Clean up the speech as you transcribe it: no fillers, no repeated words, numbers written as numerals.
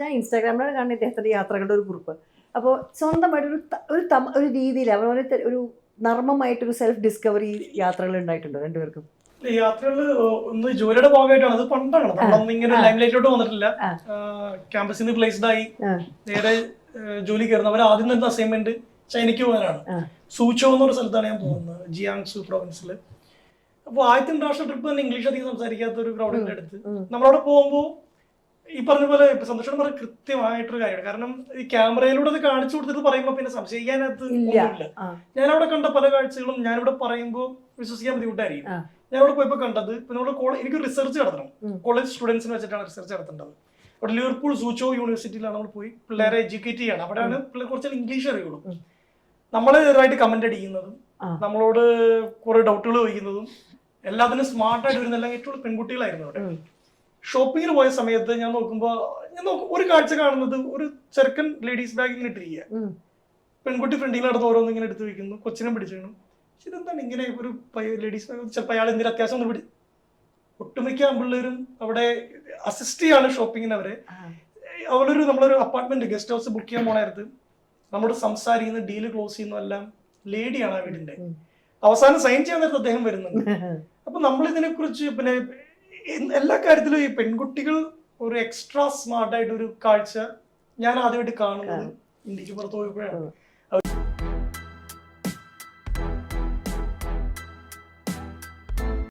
ഞാൻ ഇൻസ്റ്റാഗ്രാമിലാണ് കാണുന്ന ഇദ്ദേഹത്തിന്റെ യാത്രകളുടെ ഒരു ഗ്രൂപ്പ്. അപ്പോൾ സ്വന്തമായിട്ട് ഒരു രീതിയിൽ അവരെ ഒരു നർമ്മമായിട്ടൊരു സെൽഫ് ഡിസ്കവറി യാത്രകൾ ഉണ്ടായിട്ടുണ്ടോ രണ്ടുപേർക്കും? യാത്രകള് ഒന്ന് ജോലിയുടെ ഭാഗമായിട്ടാണ്. അത് പണ്ടാണ്, നമ്മളൊന്നും ഇങ്ങനെ ലൈം ലൈറ്റിലോട്ട് വന്നിട്ടില്ല. ക്യാമ്പസിൽ നിന്ന് പ്ലേസ്ഡ് ആയി നേരെ ജോലി കയറുന്നത്. അവർ ആദ്യം തന്നെ അസൈൻമെന്റ് ചൈനയ്ക്ക് പോകാനാണ്. സൂച്ചോ എന്നൊരു സ്ഥലത്താണ് ഞാൻ പോകുന്നത്, ജിയാങ്സു പ്രൊവിൻസിൽ. അപ്പോൾ ആദ്യത്തെ ഇന്റർനാഷണൽ ട്രിപ്പ് തന്നെ ഇംഗ്ലീഷ് അധികം സംസാരിക്കാത്ത ഒരു ക്രൗഡിന്റെ അടുത്ത് നമ്മളവിടെ പോകുമ്പോൾ ഈ പറഞ്ഞ പോലെ സന്തോഷം പറഞ്ഞ കൃത്യമായിട്ടൊരു കാര്യമാണ്. കാരണം ഈ ക്യാമറയിലൂടെ അത് കാണിച്ചു കൊടുത്തിട്ട് പറയുമ്പോൾ പിന്നെ സംശയിക്കാനകത്ത് ഒന്നുമില്ല. ഞാനവിടെ കണ്ട പല കാഴ്ചകളും ഞാനിവിടെ പറയുമ്പോൾ വിശ്വസിക്കാൻ ബുദ്ധിമുട്ടായിരിക്കും. ഞാനിവിടെ പോയപ്പോൾ കണ്ടത്, പിന്നെ നമ്മുടെ എനിക്ക് റിസർച്ച് നടത്തണം, കോളേജ് സ്റ്റുഡൻസിന് വെച്ചിട്ടാണ് റിസർച്ച് നടത്തേണ്ടത്. അവിടെ ലിവർപൂൾ സൂച്ചോ യൂണിവേഴ്സിറ്റിയിലാണ് നമ്മൾ പോയി പിള്ളേരെ എഡ്യൂക്കേറ്റ് ചെയ്യണം. അവിടെയാണ് പിള്ളേർ കുറച്ച് ഇംഗ്ലീഷ് അറിയുള്ളൂ. നമ്മളെ ഇതായിട്ട് കമന്റ് അടിക്കുന്നതും നമ്മളോട് കുറെ ഡൗട്ടുകൾ ചോദിക്കുന്നതും എല്ലാത്തിനും സ്മാർട്ടായിട്ട് വരുന്നെല്ലാം ഏറ്റവും പെൺകുട്ടികളായിരുന്നു അവിടെ. ഷോപ്പിങ്ങിന് പോയ സമയത്ത് ഞാൻ നോക്കുമ്പോൾ ഒരു കാഴ്ച കാണുന്നത്, ഒരു ചെറുക്കൻ ലേഡീസ് ബാഗ് ഇങ്ങനെ ഇട്ടിരിക്കുക, പെൺകുട്ടി ഫ്രണ്ടിൽ നടന്ന് ഓരോന്നും ഇങ്ങനെ എടുത്ത് വെക്കുന്നു, കൊച്ചിനെ പിടിച്ചിരുന്നു. പക്ഷെ ഇതെന്താണ് ഇങ്ങനെ ഒരു ലേഡീസ് ബാഗ്? ചിലപ്പോൾ അയാൾ എന്തെങ്കിലും അത്യാവശ്യം ഒന്ന് ഒട്ടുമിക്ക ആൺപിള്ളേരും അവിടെ അസിസ്റ്റ് ചെയ്യാണ് ഷോപ്പിങ്ങിന്. നമ്മളൊരു അപ്പാർട്ട്മെന്റ് ഗസ്റ്റ് ഹൗസ് ബുക്ക് ചെയ്യാൻ പോണായിരുന്നു. നമ്മളോട് സംസാരിക്കുന്ന, ഡീല് ക്ലോസ് ചെയ്യുന്ന എല്ലാം ലേഡിയാണ് ആ വീടിന്റെ. അവസാനം സൈൻ ചെയ്യാൻ നേരത്തെ അദ്ദേഹം വരുന്നുണ്ട്. അപ്പൊ നമ്മൾ ഇതിനെ കുറിച്ച് പിന്നെ എല്ലാ കാര്യത്തിലും ഈ പെൺകുട്ടികൾ ഒരു എക്സ്ട്രാ സ്മാർട്ടായിട്ട് ഒരു കാഴ്ച ഞാൻ ആദ്യമായിട്ട് കാണുന്നത് ഇന്ത്യക്ക് പുറത്ത് പോയപ്പോഴാണ്.